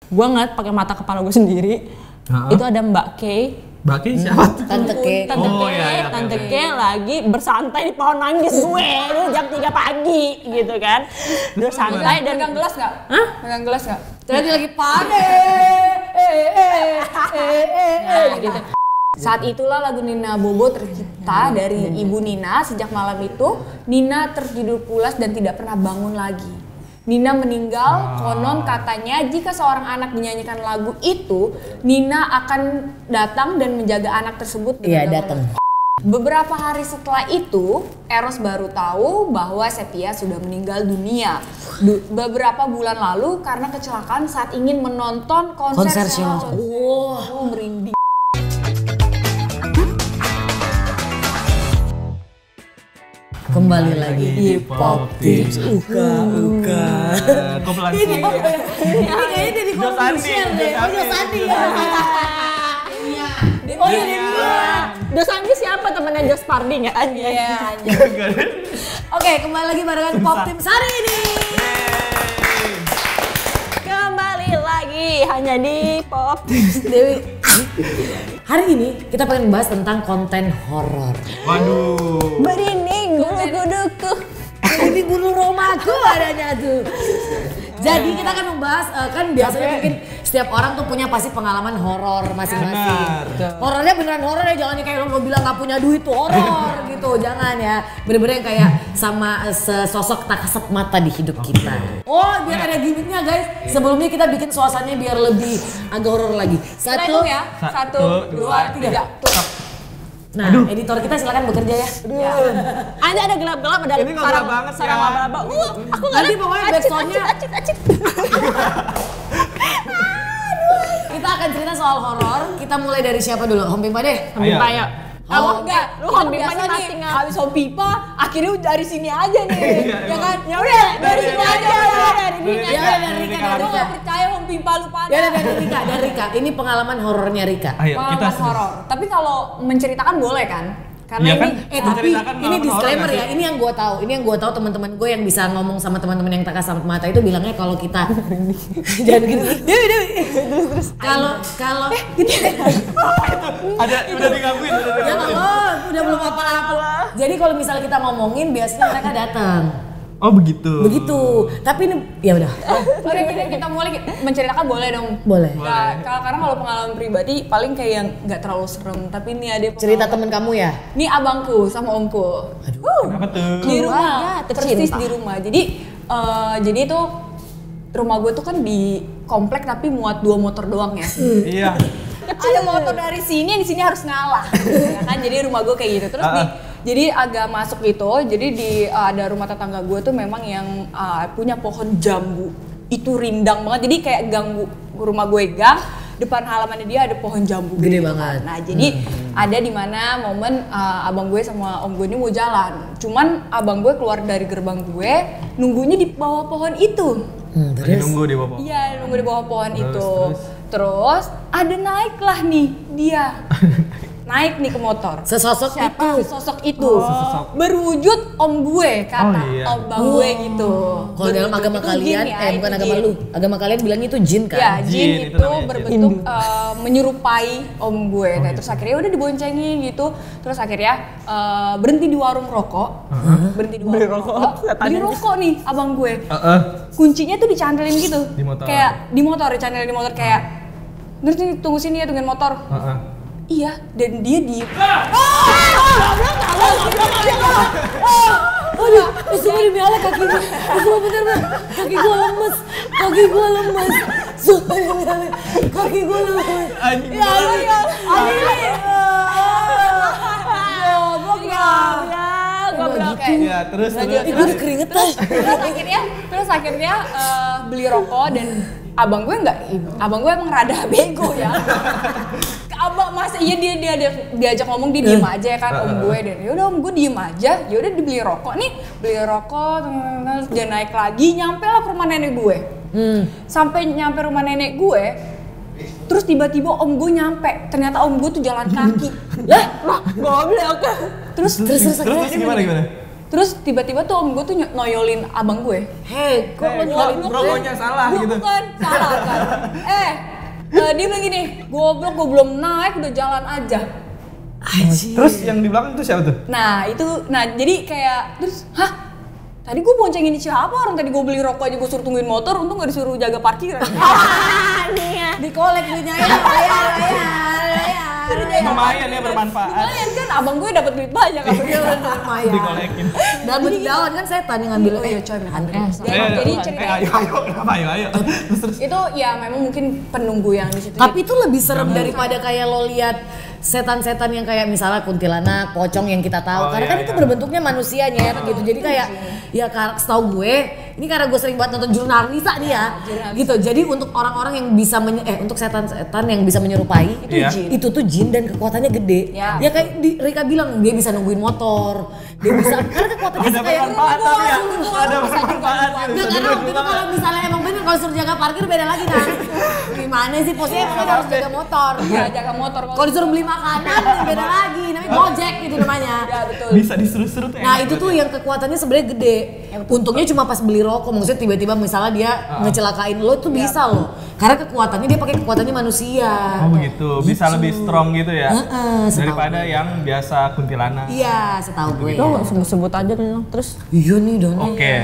Gue ngeliat pakai mata kepala gue sendiri. Itu ada Mbak Kay. Mbak Kay siapa? Tante K. Tante K lagi bersantai di pohon manggis gue. Itu jam 3 pagi gitu kan. Bersantai dan pegang gelas nggak? Hah? Pegang gelas nggak? Terus lagi pade. gitu. Saat itulah lagu Nina Bobo tercipta dari Ibu Nina. Sejak malam itu, Nina tertidur pulas dan tidak pernah bangun lagi. Nina meninggal, konon katanya jika seorang anak dinyanyikan lagu itu, Nina akan datang dan menjaga anak tersebut. Iya, datang. Beberapa hari setelah itu, Eros baru tahu bahwa Sepia sudah meninggal dunia. Beberapa bulan lalu karena kecelakaan saat ingin menonton konser show. Wow, merinding. Kembali lagi di Pop Tips Uka. Kok pelan sih? Ini kayaknya dari Komunisir deh. Dosandi ya. oh iya Dosandi siapa temannya Jos Pardi nggak aja? Iya. Oke, kembali lagi barengan Pop Tips hari ini. Kembali lagi hanya di Pop Tips. Dewi, hari ini kita pengen bahas tentang konten horor. Waduh. Merinding bulu-kuduku. Ini bulu romaku adanya tuh. Jadi kita akan membahas, kan biasanya mungkin setiap orang tuh punya pasti pengalaman horor masing-masing. Horornya beneran horor ya, jangan kayak lo bilang nggak punya duit tuh horor gitu, jangan ya. Bener-bener yang kayak sama sesosok tak kasat mata di hidup kita. Oh, biar ada gimmicknya guys. Sebelumnya kita bikin suasananya biar lebih agak horor lagi. Satu ya, 1, 2, 3. Nah, editor kita silakan bekerja ya. Ada gelap-gelap, ada ini nggak banget ya. sarang laba-laba. Aku nggak Nanti pokoknya backsoundnya acit. kita akan cerita soal horor. Kita mulai dari siapa dulu? Home Pimpa deh. Pipa ya. Oh, enggak, lu kan Home biasa Pipanya nih, pasti nggak. habis Home Pipa, akhirnya dari sini aja nih, ya kan? Ya udah dari sini aja dari sini Ya aja. dari Rika, Gue gak percaya Home Pimpa lu pada. Ya dari Rika. Ini pengalaman horornya Rika. Ayo kita Pengalaman horor. Tapi kalau menceritakan boleh kan? Iya Karena kan? ini Tapi Menceritakan ini pengalaman disclaimer horor ya, nggak ini yang gue tahu. Ini yang gue tahu teman-teman gue yang bisa ngomong sama teman-teman yang tak kasat mata itu bilangnya kalau kita jangan gitu. Dewi. Kalau ada udah digangguin ya udah belum apa-apa. Jadi kalau misal kita ngomongin biasanya mereka datang. Oh begitu. Tapi ini ya udah. Oke, kita mulai menceritakan boleh dong. Boleh. Nah, karena kalau pengalaman pribadi paling kayak yang nggak terlalu serem, tapi ini ada Cerita temen kamu ya? Ini abangku sama omku. Kenapa tuh? Di rumah, Keluarga persis tercinta. di rumah. Jadi itu rumah gue tuh kan di komplek tapi muat 2 motor doang ya. Iya. Ada motor dari sini, yang di sini harus ngalah. Ya kan? Jadi rumah gue kayak gitu. Terus jadi agak masuk gitu. Jadi ada rumah tetangga gue tuh memang yang punya pohon jambu. Itu rindang banget. Jadi kayak ganggu rumah gue gang. Depan halamannya dia ada pohon jambu. Gede gitu banget. kan. Nah jadi ada di mana momen abang gue sama om gue ini mau jalan. Cuman abang gue keluar dari gerbang gue, nunggunya di bawah pohon itu. Lagi nunggu di bawah. Iya, nunggu di bawah pohon itu. Terus ada naiklah nih dia. Naik nih ke motor. Sesosok Siapa? itu. Sosok itu. Sesosok. Berwujud om gue kata. Oh, iya. Om bang gue gitu. Kalau dalam Berwujud. agama Itu kalian, jin ya, bukan itu agama jin. lu. Agama kalian bilangnya itu jin kan? Ya, Jin, jin itu itu namanya jin. berbentuk menyerupai om gue. Nah, terus akhirnya udah diboncengin gitu. Terus akhirnya berhenti di warung rokok. Berhenti di warung rokok. Beli rokok nih abang gue. Kuncinya tuh dicandelin gitu. Di motor. Kayak di motor, dicandelin di motor kayak ngerti tunggu sini ya tungguin motor. Iya, dan dia diem. Aduh, semua demi Allah kaki gue. Semua bener-bener kaki gue lemes. Sumpah demi Allah, kaki gue lemes. Anjing. Goblok. Ya terus. Itu udah keringetan. Terus akhirnya beli rokok dan abang gue emang rada bego ya. Abang masa iya dia diajak ngomong dia diem aja ya kan om gue, dan yaudah om gue diem aja, yaudah dibeli rokok nih, beli rokok, dia naik lagi, nyampe lah ke rumah nenek gue. Sampai nyampe rumah nenek gue, terus tiba-tiba om gue nyampe, ternyata om gue tuh jalan kaki. Lah, Goblok. terus gimana? Terus tiba-tiba tuh om gue tuh noyolin abang gue. Hei, kok lo Rokoknya salah gitu. Bukan, salah kan. dia bilang gini, goblok gue belum naik udah jalan aja. Terus yang di belakang itu siapa tuh? Nah jadi kayak terus, hah? Tadi gue boncengin siapa orang tadi gue beli rokok aja gue suruh tungguin motor, untung gak disuruh jaga parkiran. Dikolek duitnya ya, bayar. Lumayan ya bermanfaat. Lumayan kan, abang gue dapat duit banyak Lumayan. Dikolekin. Dan bentuk daun kan setan yang ngambil. iya coy, Andre. jadi cerita Ayo. Terus. itu ya memang mungkin penunggu yang di situ. Tapi itu lebih serem daripada kayak lo lihat setan-setan yang kayak misalnya kuntilanak, pocong yang kita tahu. Oh, Karena iya, kan itu iya. berbentuknya manusianya gitu. Jadi kayak ya setahu gue, ini karena gue sering banget nonton Jurnalisa nih ya. Gitu. Jadi untuk orang-orang yang bisa untuk setan-setan yang bisa menyerupai Iya. itu tuh jin dan kekuatannya gede. Ya. Ya kayak Rika bilang dia bisa nungguin motor. Dia bisa karena kekuatannya Ada kayak bermanfaat tapi ya. Ada bermanfaat gitu. Nah, karena waktu itu kalau misalnya emang bener kalau suruh jaga parkir beda lagi kan. Gimana sih posisinya emang kita harus jaga motor. Iya, jaga motor. Kalau disuruh beli makanan beda lagi, namanya Gojek gitu namanya. Ya betul. Bisa disuruh-suruh tuh. Nah enak itu tuh berarti. yang kekuatannya sebenarnya gede. Untungnya cuma pas beli rokok, maksudnya tiba-tiba misalnya dia ngecelakain lo itu bisa loh. Karena kekuatannya dia pakai kekuatannya manusia. Oh begitu, bisa lebih strong gitu ya. Setahu Daripada gue. yang biasa kuntilanak. Iya, setahu gue. Lo sebut aja dulu. Terus Iya nih Don. Oke,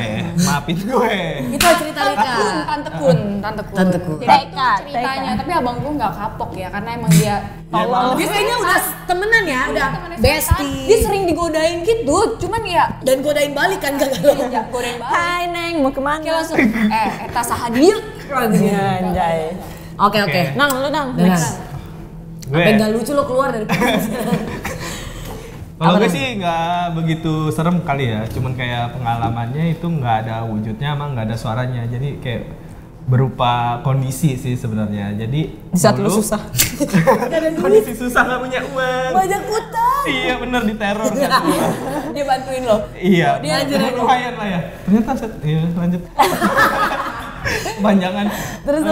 maafin gue. Itu cerita Rika. Tante Kun. Tante Kun. Jadi itu ceritanya, tapi abang gue nggak kapok ya, karena emang dia tolong. Dia kayaknya udah temenan ya, udah bestie. Dia sering digodain gitu, cuman ya Dan godain balik kan gak lo. ya godain balik. Hai Neng, mau kemana? Kayak langsung, eta saha dia. Anjay. Oke. Nang, lu Nang. Dengan Gue. apa yang gak lucu lo keluar dari Kalau gue sih nggak begitu serem kali ya, cuman kayak pengalamannya itu nggak ada wujudnya, emang nggak ada suaranya, jadi kayak berupa kondisi sih sebenarnya. Jadi Di saat lu dulu- susah. kondisi susah nggak punya uang. banyak utang. Iya bener diteror kan. Dia bantuin lo. Iya, Dia lumayan lah ya. Ternyata iya lanjut. Panjangan. Terus,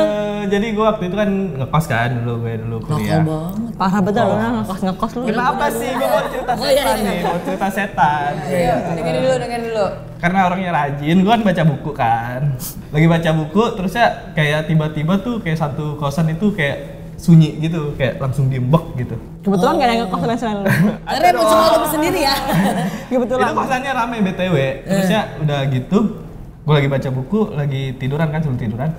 jadi gue waktu itu kan ngekos kan dulu kuliah. banget. Parah betul lu Nang, ngekos lu. Kenapa sih gue mau cerita setan nih? Mau cerita setan. Dengerin dulu. Karena orangnya rajin, gue kan baca buku kan. Lagi baca buku, terus ya kayak tiba-tiba tuh kayak satu kosan itu kayak sunyi gitu, kayak langsung diembek gitu. Kebetulan gak ada yang ngekos selain lu. Karena emang cuma lo sendiri ya. Kebetulan. Itu kosannya rame BTW. Terus ya udah gitu, gue lagi baca buku, lagi tiduran kan, sebelum tiduran.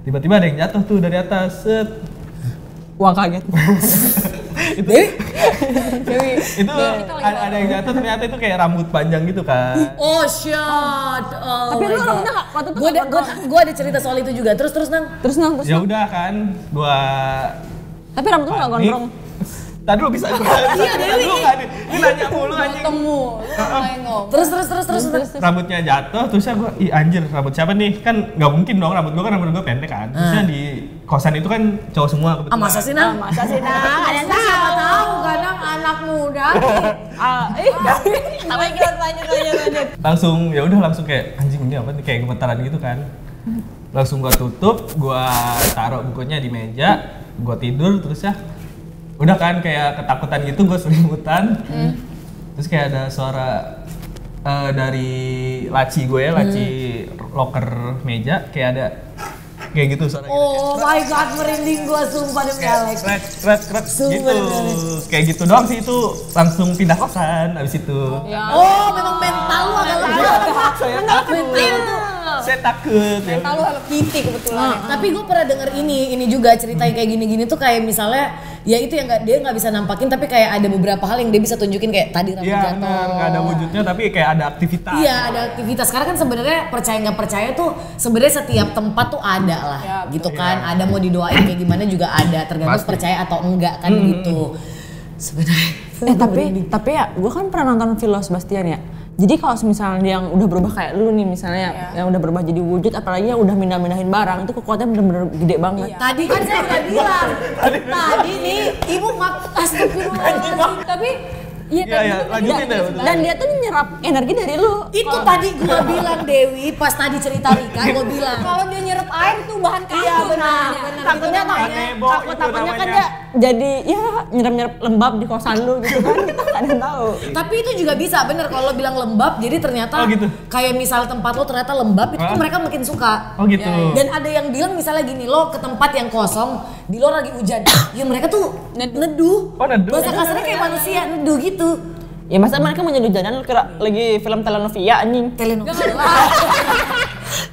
Tiba-tiba ada yang jatuh tuh dari atas, set. Wah kaget. Dewi. Itu ada yang jatuh, ternyata itu kayak rambut panjang gitu kan. Oh shit. Tapi lu rambutnya gak waktu itu Gue ada cerita soal itu juga. Terus Nang. Terus Nang, terus. Ya udah kan, gua Tapi rambut lu gak gondrong. Tadi lu bisa Iya, Dewi. Lu kan ini nanya mulu anjing. Ketemu, lu main ngomong. Terus. Rambutnya jatuh, terusnya gua, ih anjir rambut siapa nih? Kan nggak mungkin dong, rambut gua pendek kan. Terusnya di kosan itu kan cowok semua kebetulan. Masa sih Nang? Masa sih Nang? Ada yang Siapa tahu kadang anak muda. lanjut. Langsung kayak anjing ini apa nih, kayak gemetaran gitu kan. Langsung gua tutup, gua taruh bukunya di meja, gua tidur, terus ya udah kan kayak ketakutan gitu, gua selimutan. Terus kayak ada suara dari laci gue ya, laci loker meja, kayak ada kayak gitu suara. Oh my god, merinding gua sumpah demi Alex. Kret gitu. Kayak gitu doang sih, itu langsung pindah kosan abis itu. Oh, memang mental lu agak lemah. Saya takut. Saya takut. Ya. Mental lu Hello Kitty kebetulan. Tapi gue pernah denger ini juga cerita yang kayak gini-gini tuh kayak misalnya ya itu yang dia nggak bisa nampakin, tapi kayak ada beberapa hal yang dia bisa tunjukin kayak tadi rambut Iya jatuh. benar, nggak ada wujudnya tapi kayak ada aktivitas. Iya ada aktivitas. Karena kan sebenarnya percaya nggak percaya tuh sebenarnya setiap tempat tuh ada lah, Ya, gitu kan. Ada mau didoain kayak gimana juga ada, tergantung Pasti. percaya atau enggak kan gitu. Sebenarnya. Tapi ya, gue kan pernah nonton Vilo Sebastian ya. Jadi kalau misalnya dia yang udah berubah kayak lu nih misalnya, yang udah berubah jadi wujud, apalagi yang udah mindahin barang, itu kekuatannya bener-bener gede banget. Tadi kan saya udah bilang. Tadi nih ibu astagfirullah. Tapi Iya, lanjutin deh. Dan dia tuh nyerap energi dari lu. Itu tadi gua bilang Dewi pas tadi cerita Rika gua bilang kalau dia nyerap nyerap air itu bahan kayu. Iya benar. Takutnya takutnya kan dia jadi ya nyerap lembab di kosan lu gitu kan. Kita nggak ada yang tahu. Tapi itu juga bisa bener kalau bilang lembab, jadi ternyata gitu. kayak misal tempat lo ternyata lembab, itu tuh mereka makin suka. Oh gitu. Dan ada yang bilang misalnya gini, lo ke tempat yang kosong, di luar lagi hujan, ya mereka tuh neduh. Oh, neduh. Bahasa kasarnya kayak manusia, neduh gitu. Ya masa mereka mau jadi jalan kira lagi film telenovela anjing. Telenovela.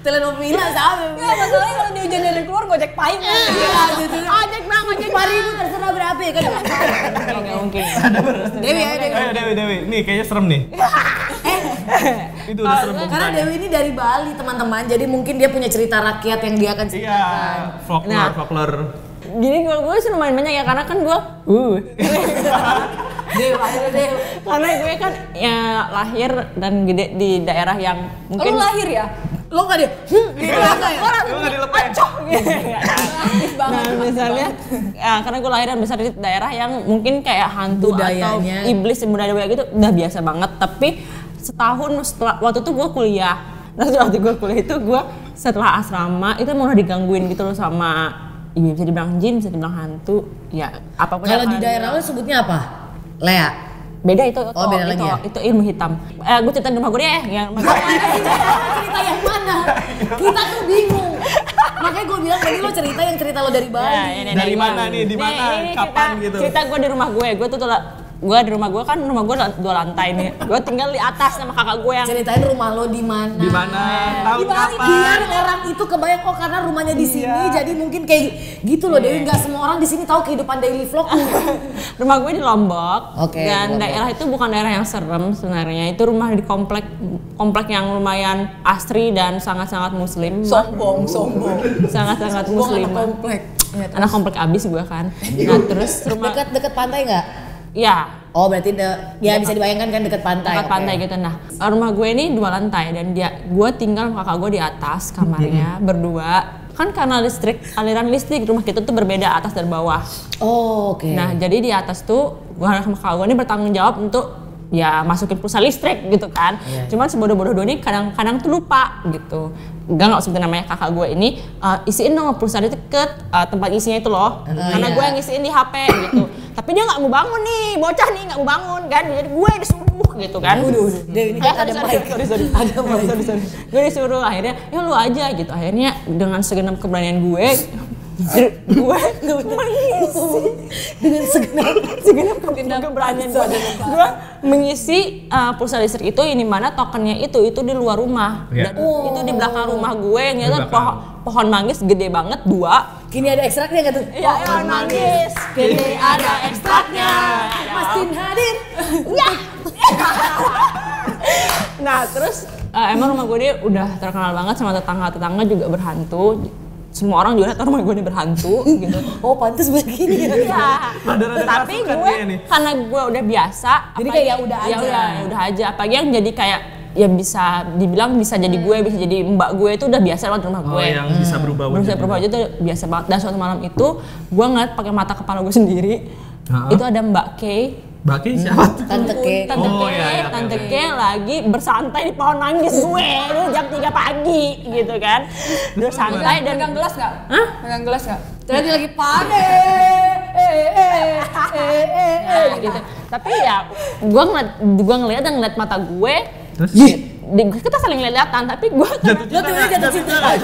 Telenovela sama. Enggak, masalahnya kalau dia hujan dari keluar gojek pahit. Iya, gitu. Ojek bang, ojek 5.000 terserah berapa ya kan? Nggak mungkin. Dewi, ayo Dewi. Ayo Dewi, nih kayaknya serem nih. Itu udah serem. Karena Dewi ini dari Bali teman-teman, jadi mungkin dia punya cerita rakyat yang dia akan Iya, ceritakan. folklore. Gini gue sih lumayan banyak ya karena kan gue Dewi, akhirnya Dewi. karena gue kan ya lahir dan gede di daerah yang mungkin Lu lahir ya? Lo nggak dia? Gitu ya kayak. Lu nggak dilepas. nah misalnya ya, karena gue lahir dan besar di daerah yang mungkin kayak hantu Budayanya. atau iblis budaya gitu udah biasa banget, tapi setahun setelah waktu itu gue kuliah. Nah waktu gue kuliah itu gue setelah asrama itu mau digangguin gitu loh sama bisa dibilang jin, bisa dibilang hantu, ya apapun. Kalau di daerah lo sebutnya apa? Lea. Beda itu. Oh, beda lagi ya? Itu ilmu hitam. Gue cerita di rumah gue deh yang Cerita yang mana? Kita tuh bingung. Makanya gue bilang tadi lo cerita lo dari Bali. Ya, ini Dari mana nih? Di mana? Kapan gitu? Cerita gue di rumah gue di rumah gue kan rumah gue 2 lantai nih. Gue tinggal di atas sama kakak gue yang Ceritain rumah lo di mana? Di mana? Tahun kapan? Biar orang itu kebayang karena rumahnya di sini jadi mungkin kayak gitu loh Dewi, nggak semua orang di sini tahu kehidupan daily vlog. rumah gue di Lombok. Oke, Dan Lombok. daerah itu bukan daerah yang serem sebenarnya. Itu rumah di komplek yang lumayan asri dan sangat-sangat muslim. Sombong. Sangat-sangat muslim. Komplek. Anak komplek abis gue kan. Nah terus rumah Deket pantai nggak? ya Oh berarti ya bisa dibayangkan kan deket pantai. dekat pantai gitu. Nah rumah gue ini 2 lantai dan gue tinggal sama kakak gue di atas kamarnya berdua. Kan karena aliran listrik rumah kita tuh berbeda atas dan bawah. Oh oke. Nah jadi di atas tuh gue sama kakak gue ini bertanggung jawab untuk ya masukin pulsa listrik gitu kan. Cuman sebodoh-bodoh ini kadang-kadang tuh lupa gitu. Nggak sebutin namanya kakak gue ini, isiin dong pulsa di deket tempat isinya itu loh. Karena gue yang ngisiin di HP gitu. Tapi dia nggak mau bangun nih, bocah nih nggak mau bangun kan. Jadi gue disuruh gitu kan. Dewi ini kan ada mic. Sorry. Ada mic. Gue disuruh akhirnya, ya lu aja gitu. Akhirnya dengan segenap keberanian gue mengisi Dengan segenap keberanian gue mengisi pulsa listrik itu ini mana tokennya itu di luar rumah. Iya. Dan itu di belakang rumah gue yang nyata pohon manggis gede banget 2. Kini ada ekstraknya nggak tuh? Iya, pohon manggis kini ada ekstraknya. Mastin hadir. Ya. Nah terus emang rumah gue ini udah terkenal banget sama tetangga juga berhantu. Semua orang juga tahu rumah gue ini berhantu gitu. Oh pantas begini ya. Iya. Tapi gue karena gue udah biasa. Jadi kayak ya udah aja. Ya udah aja. Apalagi yang jadi kayak ya bisa dibilang bisa jadi gue, bisa jadi mbak gue itu udah biasa banget rumah gue. Oh yang bisa berubah aja tuh biasa banget. Dan suatu malam itu gue ngeliat pakai mata kepala gue sendiri. Itu ada Mbak Kay. Mbak Kay siapa? Tante K. Tante K lagi bersantai di pohon manggis gue dulu jam 3 pagi gitu kan. Bersantai dan Pegang gelas nggak? Hah? Pegang gelas nggak? Ternyata lagi panen. Nah, gitu. Tapi ya gue ngeliat mata gue. Terus? Kita saling lihat-lihatan tapi gue Jatuh cinta.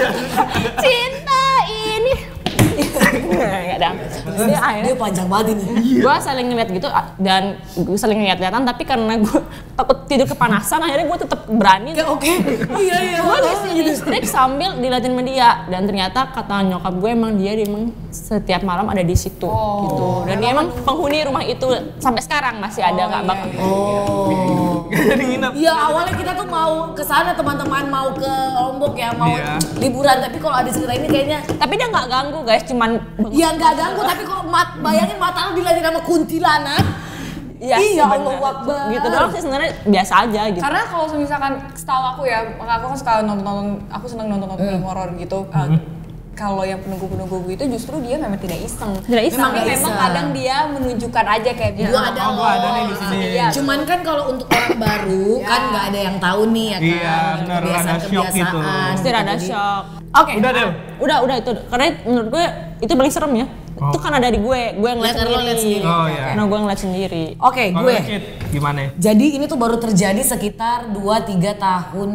cinta ini. Nggak ada. Jadi akhirnya Dia panjang banget ini. gue saling ngeliat gitu dan gue saling ngeliat-lihatan tapi karena gue takut tidur kepanasan akhirnya gue tetap berani. Oke. Iya. Gue ngisi listrik sambil diliatin media dan ternyata kata nyokap gue emang dia emang setiap malam ada di situ gitu dan dia emang penghuni rumah itu sampai sekarang masih ada nggak bakal. Jadi nginep. Iya awalnya kita tuh mau ke sana teman-teman mau ke Lombok ya mau liburan tapi kalau ada cerita ini kayaknya Tapi dia nggak ganggu guys, cuman ya nggak ganggu tapi kalau bayangin mata lu diliatin sama kuntilanak. iya Allahu Akbar. gitu doang sih sebenarnya biasa aja gitu. Karena kalau misalkan setahu aku ya, aku kan suka aku seneng nonton film horor gitu. kalau yang penunggu-penunggu itu justru dia memang tidak iseng. Tidak iseng. Tapi memang kadang dia menunjukkan aja kayak Gua ada gua ada nih di sini. Iya. Cuman kan kalau untuk orang baru kan nggak ada yang tahu nih ya kan. Iya, benar, ada shock gitu. Pasti ada Jadi- shock. Oke. Udah deh. Udah itu. Karena menurut gue itu paling serem ya. Itu kan ada di gue yang ngeliat Lihat, lo lihat sendiri. sendiri. Oh iya. Karena gue ngeliat sendiri. Oke, Kalau gue. Cid, gimana? Jadi ini tuh baru terjadi sekitar 2-3 tahun,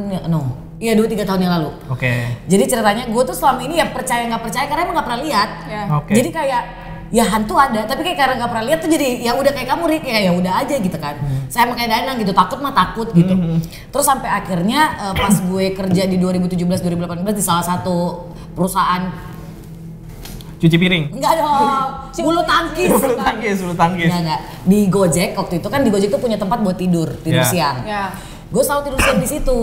Iya 2-3 tahun yang lalu. Oke. Jadi ceritanya gue tuh selama ini ya percaya nggak percaya karena emang nggak pernah lihat. Ya. Oke. Jadi kayak ya hantu ada, tapi kayak karena nggak pernah lihat tuh jadi ya udah kayak kamu Rik ya udah aja gitu kan. Saya emang kayak Danang gitu, takut mah takut gitu. Terus sampai akhirnya pas gue kerja di 2017-2018 di salah satu perusahaan, Cuci piring. enggak dong, bulu tangkis. Bulu tangkis. Enggak. Di Gojek waktu itu kan di Gojek tuh punya tempat buat tidur Ya. siang. Ya. Gue selalu tidur siang di situ,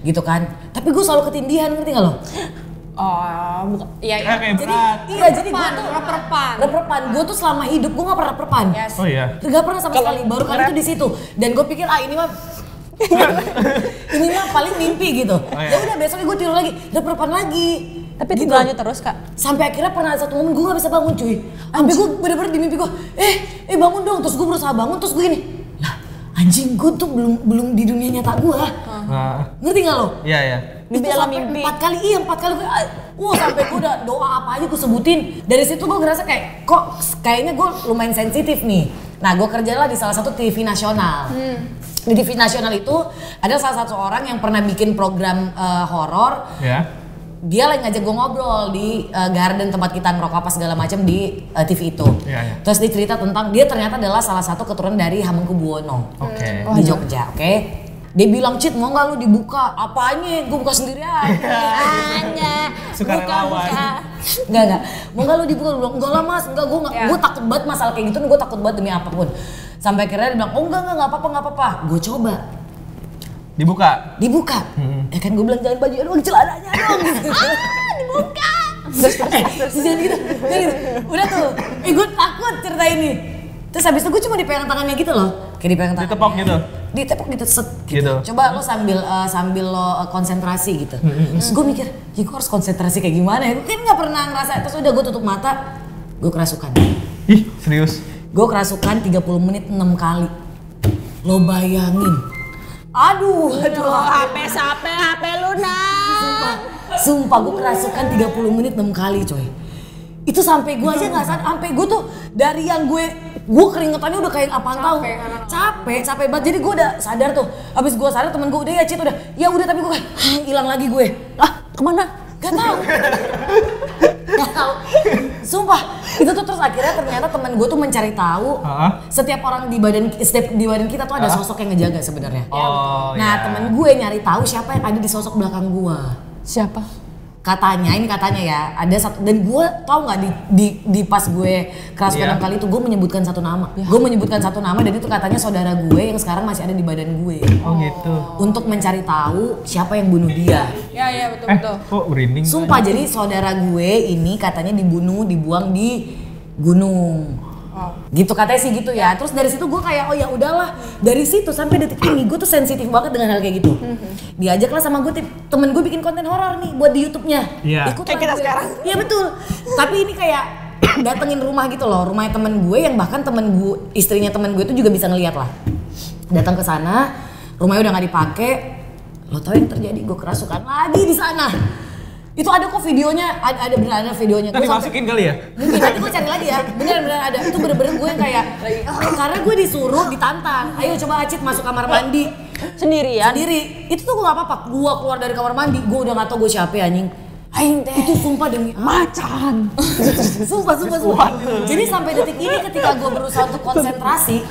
gitu kan. Tapi gue selalu ketindihan, ngerti nggak lo? Oh, bukan. Iya, iya. Kayak Jadi, berat. iya jadi gue tuh reperpan. Gue tuh selama hidup gue nggak pernah reperpan. Yes. Oh iya. Gak pernah sama sekali. Baru kali itu di situ. Dan gue pikir ini mah ini mah paling mimpi gitu. Oh, iya. Ya udah besoknya gue tidur lagi, reperpan lagi. Tapi Gitu. itu lanjut terus kak. Sampai akhirnya pernah ada satu momen gue gak bisa bangun cuy. Sampai gue bener-bener di mimpi gue, bangun dong. Terus gue berusaha bangun, terus gue gini, lah anjing gue tuh belum di dunia nyata gue. Nah, Ngerti gak lo? iya iya. Mimpi Itu dalam sampai mimpi. 4 kali, 4 kali gue, sampai gue udah doa apa aja gue sebutin. Dari situ gue ngerasa kayak, kok kayaknya gue lumayan sensitif nih. Nah gue kerjalah di salah satu TV nasional. Di TV nasional itu ada salah satu orang yang pernah bikin program horor. Ya. Dia lagi ngajak gue ngobrol di garden tempat kita ngerokok apa segala macam di TV itu. Iya, iya. Terus dia cerita tentang dia ternyata adalah salah satu keturunan dari Hamengkubuwono Oke. di Jogja, oke? Dia bilang, Cid mau nggak lu dibuka? Apanya? Gue buka sendiri aja. Sukarelawan. Enggak. Mau nggak lu dibuka? Lu bilang, enggak lah mas, enggak gue nggak. Ya. Gue takut banget masalah kayak gitu, gue takut banget demi apapun. Sampai akhirnya dia bilang, oh enggak apa-apa. Gue coba. Dibuka. Dibuka. Ya kan gue bilang jangan baju doang, celananya dong. Dibuka. Terus jangan gitu. Udah tuh. Gue takut cerita ini. Terus habis itu gue cuma dipegang tangannya gitu loh. Kayak dipegang tangannya. Ditepok gitu? Ditepok gitu, set gitu. Gitu. Coba lo sambil lo konsentrasi gitu. Terus gue mikir, ya gue harus konsentrasi kayak gimana ya? Gue kan gak pernah ngerasa. Terus udah gue tutup mata, gue kerasukan. Ih, serius. Gue kerasukan 30 menit 6 kali. Lo bayangin. Aduh. HP lunak. Sumpah gue kerasukan 30 menit 6 kali coy. Itu sampai gue aja gak sadar, sampai gue tuh dari yang gue keringetannya udah kayak apaan tahu. Capek banget. Jadi gue udah sadar tuh. Abis gue sadar temen gue udah ya Cid udah. Ya udah tapi gue kayak hilang lagi gue. Kemana? Gak tahu. Gak tahu. Sumpah. Itu tuh terus akhirnya ternyata temen gue tuh mencari tahu. Setiap orang di badan kita tuh ada sosok yang ngejaga sebenarnya. Oh, Nah iya. temen gue nyari tahu siapa yang ada di sosok belakang gue. Siapa? Katanya ya ada satu, dan gue tau nggak di pas gue kerasukan 6 kali itu gue menyebutkan satu nama. Gue menyebutkan satu nama dan itu katanya saudara gue yang sekarang masih ada di badan gue. Oh gitu. Untuk mencari tahu siapa yang bunuh dia. Ya, betul. Kok merinding? Sumpah, jadi saudara gue ini katanya dibuang di gunung. Gitu katanya sih gitu ya. Terus dari situ gue kayak oh ya udahlah. Dari situ sampai detik ini gue tuh sensitif banget dengan hal kayak gitu. Diajaklah sama gue temen gue bikin konten horor nih buat di YouTube-nya. Iya. Ikutan kita sekarang. Iya betul. Tapi ini kayak datengin rumah gitu loh, rumahnya temen gue yang bahkan istrinya temen gue itu juga bisa ngeliat lah. Datang ke sana, rumahnya udah nggak dipakai. Lo tau yang terjadi? Gue kerasukan lagi di sana. Itu ada kok videonya, ada beneran ada videonya. Tadi masukin kali ya? Mungkin nanti gue cari lagi ya, beneran ada. Itu bener-bener gue yang kayak, karena gue disuruh ditantang. Ayo coba Acit masuk kamar mandi Sendirian? sendiri. Itu tuh gue gak apa-apa, gue keluar dari kamar mandi, gue udah gak tau gue siapa ya anjing. Itu sumpah demi Macan. Sumpah. Jadi sampai detik ini ketika gue berusaha untuk konsentrasi,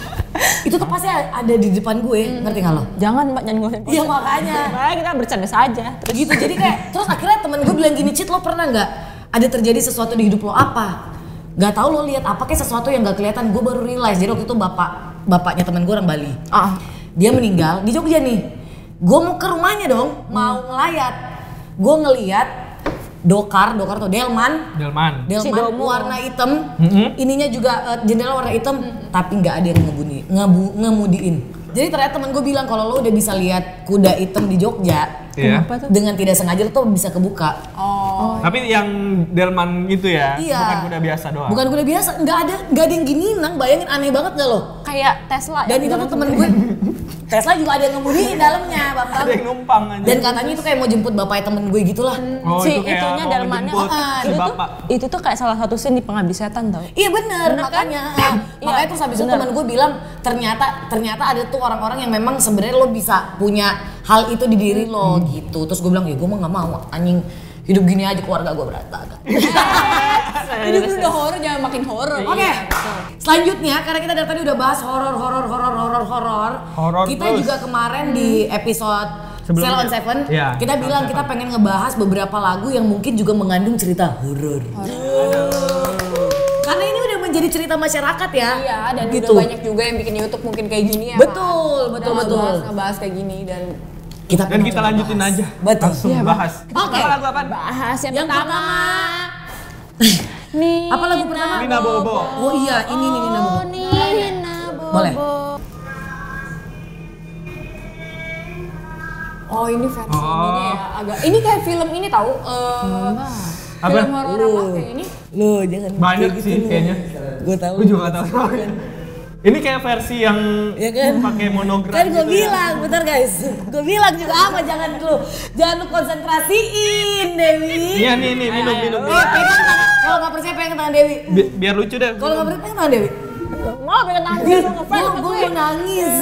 itu tuh pasti ada di depan gue, ngerti gak lo? Jangan mbak, jangan ngomongin. Iya makanya. Makanya kita bercanda saja. Gitu, jadi kayak, terus akhirnya temen gue bilang gini, Cid lo pernah gak ada terjadi sesuatu di hidup lo apa? Gak tau lo lihat apa kayak sesuatu yang gak kelihatan. Gue baru realize, jadi waktu itu bapaknya temen gue orang Bali. Dia meninggal di Jogja nih. Gue mau ke rumahnya dong, mau ngelayat. Gue ngeliat Dokar tuh Delman Sidomo. warna hitam, ininya juga jendela warna hitam, tapi nggak ada yang ngemudiin. Jadi ternyata temen gue bilang kalau lo udah bisa lihat kuda hitam di Jogja, Iya. Apa tuh? dengan tidak sengaja lo tuh bisa kebuka. Tapi yang delman gitu ya, Iya. bukan kuda biasa doang. Bukan kuda biasa, nggak ada yang gini nang, bayangin aneh banget gak lo? Kayak Tesla. Dan itu tuh temen gue, Tesla juga ada yang ngemudiin dalamnya, Bapak. Ada yang numpang aja. Dan katanya itu kayak mau jemput bapaknya temen gue gitulah. Oh, si itu kayak itunya mau dalmannya menjemput itu si tuh bapak. itu tuh kayak salah satu scene di Pengabdi Setan tau. Iya bener makanya. Makanya terus habis itu bener. temen gue bilang ternyata ada tuh orang-orang yang memang sebenarnya lo bisa punya hal itu di diri lo gitu. Terus gue bilang ya gue mah nggak mau anjing hidup gini aja keluarga gue berantakan. Hidup lu udah horor, jangan makin horor. Oke. Selanjutnya karena kita dari tadi udah bahas horor. Horor Kita terus. juga kemarin di episode Sebelumnya. Cell on Seven, Iya, kita Cell on bilang Seven. kita pengen ngebahas beberapa lagu yang mungkin juga mengandung cerita horor. Karena ini udah menjadi cerita masyarakat ya. Iya, dan gitu. udah banyak juga yang bikin YouTube mungkin kayak gini ya. Betul, Kan? betul, Udah betul. ngebahas kayak gini dan Kita Dan pengen kita coba lanjutin bahas. aja. Betul. Langsung Iya, bahas. Oke. Apa lagu apaan? Bahas yang Yang pertama. Nih. Apa lagu pertama? Nina Bobo. Oh iya, ini nih Nina Bobo. Nina Bobo. Boleh. oh ini versi ininya ya agak ini kayak film ini tahu Apa? film horor apa kayak ini. Lu jangan Banyak kayak sih lu. kayaknya. Gue tahu. Gue juga gak tahu. Ini kayak versi yang Ya kan? pakai monogram Kan gue gitu ya. bilang, bentar guys. Gue bilang juga apa jangan lu konsentrasiin Dewi. Iya nih minum. Pegang tangan. Kalau nggak percaya pegang tangan Dewi. Biar lucu deh. Kalau nggak percaya pegang tangan Dewi. Mau pengen nangis lu ngefans sama Gue gue. mau nangis.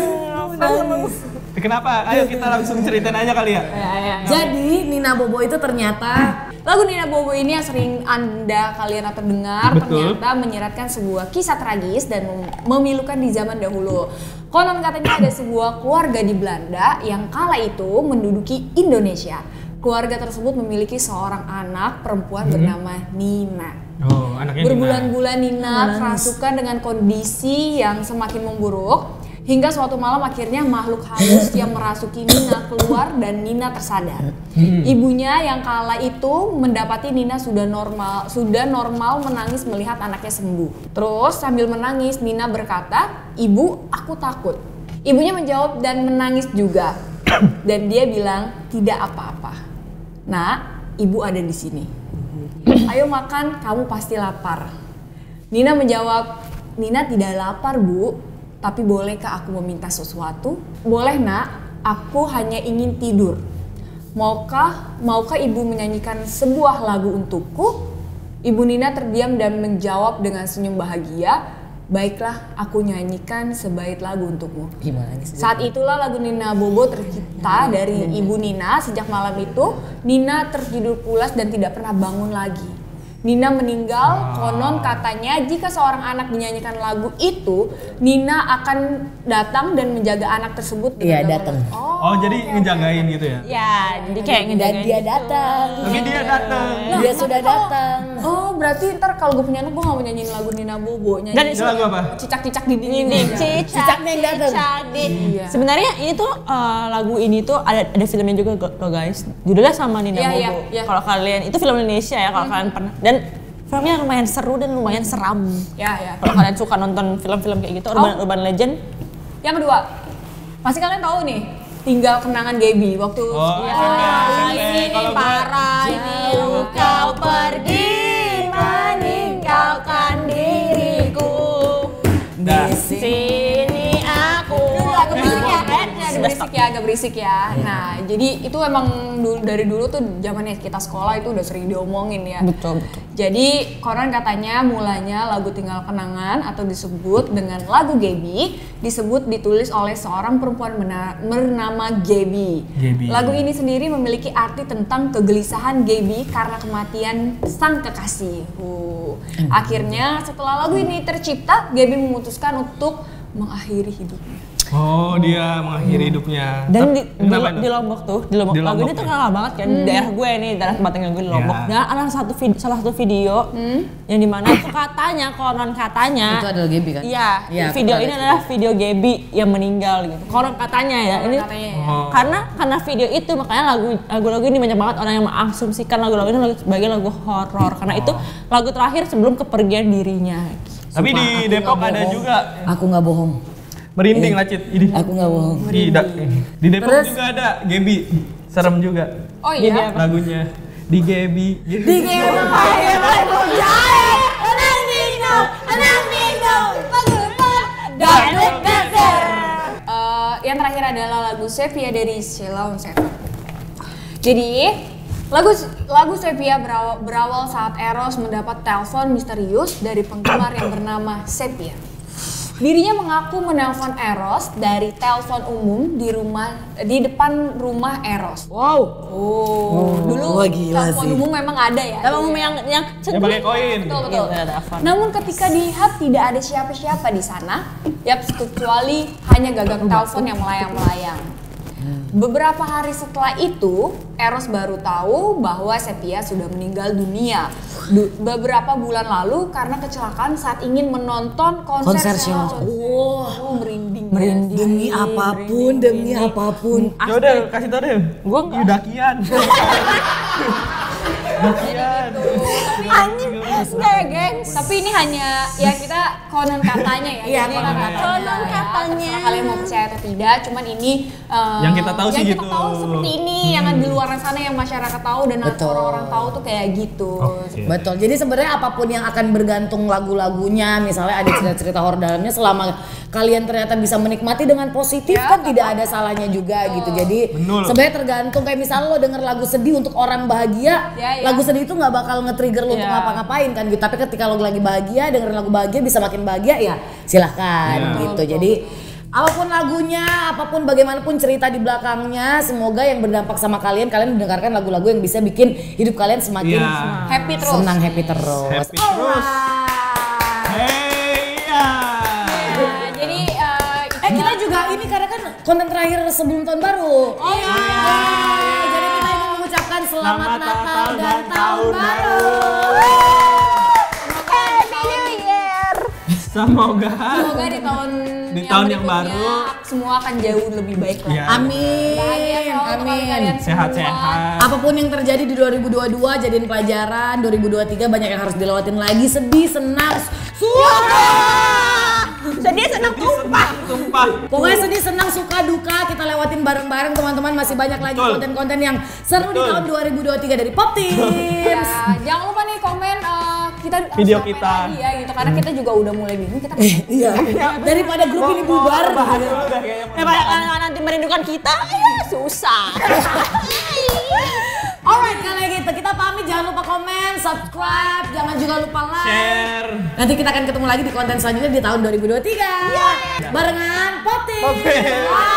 Kenapa? Ayo kita langsung ceritain aja kali ya. Jadi Nina Bobo itu ternyata Lagu Nina Bobo ini yang sering kalian atau dengar Betul. ternyata menyiratkan sebuah kisah tragis dan memilukan di zaman dahulu. Konon katanya ada sebuah keluarga di Belanda yang kala itu menduduki Indonesia. Keluarga tersebut memiliki seorang anak perempuan bernama Nina. Oh, anaknya Berbulan-bulan Nina kerasukan dengan kondisi yang semakin memburuk. Hingga suatu malam akhirnya makhluk halus yang merasuki Nina keluar dan Nina tersadar. Ibunya yang kala itu mendapati Nina sudah normal menangis melihat anaknya sembuh. Terus sambil menangis Nina berkata, "Ibu, aku takut." Ibunya menjawab dan menangis juga. Dan dia bilang, "Tidak apa-apa. Nak, ibu ada di sini. Ayo makan, kamu pasti lapar." Nina menjawab, "Nina tidak lapar, Bu. Tapi bolehkah aku meminta sesuatu?" "Boleh, Nak. Aku hanya ingin tidur." Maukah ibu menyanyikan sebuah lagu untukku?" Ibu Nina terdiam dan menjawab dengan senyum bahagia, "Baiklah, aku nyanyikan sebait lagu untukmu." gimana nih? Saat itulah lagu Nina Bobo tercipta dari ibu Nina. Sejak malam itu, Nina tertidur pulas dan tidak pernah bangun lagi. Nina meninggal, konon katanya jika seorang anak dinyanyikan lagu itu, Nina akan datang dan menjaga anak tersebut. Iya, dengan datang. Oh, jadi ngejagain gitu ya? Ya, jadi kayak Dan ngejagain dia gitu. datang. Tapi dia datang. Dia sudah datang. Oh, berarti ntar kalau gue punya anak, gue gak mau nyanyiin lagu Nina Bobo. Dan Nyanyiin Itu lagu apa? cicak-cicak di dinding. Dinding aja. Cicaknya yang datang. Iya. Sebenarnya ini tuh lagu ini tuh ada filmnya juga loh guys. Judulnya sama Nina Iya, Bobo. iya. Kalau kalian itu film Indonesia ya kalau kalian pernah. Dan filmnya lumayan seru dan lumayan seram. Ya. Kalau kalian suka nonton film-film kayak gitu, urban legend. Yang kedua, pasti kalian tahu nih, Tinggal Kenangan Gaby waktu Oh, Ya, SMP. ini Kalau gua- parah ini kau pergi meninggalkan diriku. Dah. Di sini aku. agak berisik ya. Nah, jadi itu emang dari dulu tuh zamannya kita sekolah itu udah sering diomongin ya. Betul. Jadi konon katanya mulanya lagu Tinggal Kenangan atau disebut dengan lagu Gaby ditulis oleh seorang perempuan bernama Gaby. Lagu ini sendiri memiliki arti tentang kegelisahan Gaby karena kematian sang kekasih. Akhirnya setelah lagu ini tercipta, Gaby memutuskan untuk mengakhiri hidupnya. Oh, dia mengakhiri hidupnya. Dan Kenapa itu? di Lombok lagu ini Lombok tuh ya? terkenal banget kan di daerah gue nih, daerah tempat tinggal gue di Lombok. Ya. Dan ada salah satu video yang dimana tuh konon katanya Itu adalah Gaby kan? Iya, Iya, video aku ini tahu. adalah video Gaby yang meninggal gitu. Konon katanya ya. Ini Katanya ya. Oh. karena video itu makanya lagu-lagu ini banyak banget orang yang mengasumsikan lagu-lagu ini sebagai lagu horor karena itu lagu terakhir sebelum kepergian dirinya. Tapi di Sumpah, aku Depok nggak ada bohong. juga. Aku nggak bohong. Merinding lah, Cit. Ini. Aku nggak bohong. Di Depok Terus? juga ada Gaby. Serem juga Oh Jadi iya. apa? lagunya. Di Gebi. Di game Yang terakhir adalah lagu Sepia dari Sheila on 7. Jadi lagu Sepia berawal saat Eros mendapat telepon misterius dari penggemar yang bernama Sepia. Dirinya mengaku menelpon Eros dari telepon umum di depan rumah Eros. Wow. Dulu gila telepon sih. umum memang ada ya. Telepon umum yang pakai koin. Betul. Iya, ada apa? Namun ketika dilihat tidak ada siapa-siapa di sana, kecuali hanya gagak telepon yang melayang-melayang. Beberapa hari setelah itu, Eros baru tahu bahwa Sepia sudah meninggal dunia. Beberapa bulan lalu karena kecelakaan saat ingin menonton konser Sheila. Merinding. Demi apapun, demi apapun. Ya udah kasih tau deh. Gua enggak. Yudakian. Anjing, enggak ya gengs. Tapi ini hanya ya kita konon katanya ya. Iya, Jadi konon katanya. terserah kalian mau percaya atau tidak. Cuman ini Yang kita tahu sih yang gitu. kita tahu seperti ini. Yang di luar sana yang masyarakat tahu dan Betul. orang-orang tahu tuh kayak gitu. Oke. Betul. Jadi sebenarnya apapun yang akan bergantung lagu-lagunya, misalnya ada cerita-cerita horor dalamnya, selama kalian ternyata bisa menikmati dengan positif Ya, kan tidak ada salahnya juga gitu. Jadi Betul. sebenarnya tergantung, kayak misalnya lo denger lagu sedih untuk orang bahagia, Ya. lagu sedih itu nggak bakal nge-trigger lo untuk Ya. ngapa-ngapain kan gitu. Tapi ketika lo lagi bahagia, dengerin lagu bahagia bisa makin bahagia ya silahkan Ya. gitu. Jadi apapun lagunya, apapun bagaimanapun cerita di belakangnya, semoga yang berdampak sama kalian mendengarkan lagu-lagu yang bisa bikin hidup kalian semakin Iya. Happy terus. senang, happy terus. Happy terus. Hey ya. Nah, jadi Kita juga ini karena kan konten terakhir sebelum tahun baru. Oh iya. Jadi kita ingin mengucapkan selamat Natal dan tahun baru. Semoga semoga di tahun yang baru semua akan jauh lebih baik lah. ya, Amin. Bahagia selalu untuk Amin. kalian semua. sehat-sehat. Apapun yang terjadi di 2022 jadiin pelajaran. 2023 banyak yang harus dilewatin lagi, sedih, senang, suka. Sedih senang tumpah. Tumpah. Pokoknya sedih, senang, suka, duka kita lewatin bareng-bareng teman-teman. Masih banyak lagi Betul. konten-konten yang seru di Betul. tahun 2023 dari Pop Teams. Ya, jangan lupa nih komen kita Video harus kita. ngapain lagi ya gitu karena kita juga udah mulai bingung kita Iya. Daripada grup ini bubar. Nanti merindukan kita, susah. Alright, kalau gitu kita pamit, jangan lupa komen, subscribe, jangan juga lupa like. Share. Nanti kita akan ketemu lagi di konten selanjutnya di tahun 2023. Barengan Pop Teams. Pop Teams. Bye.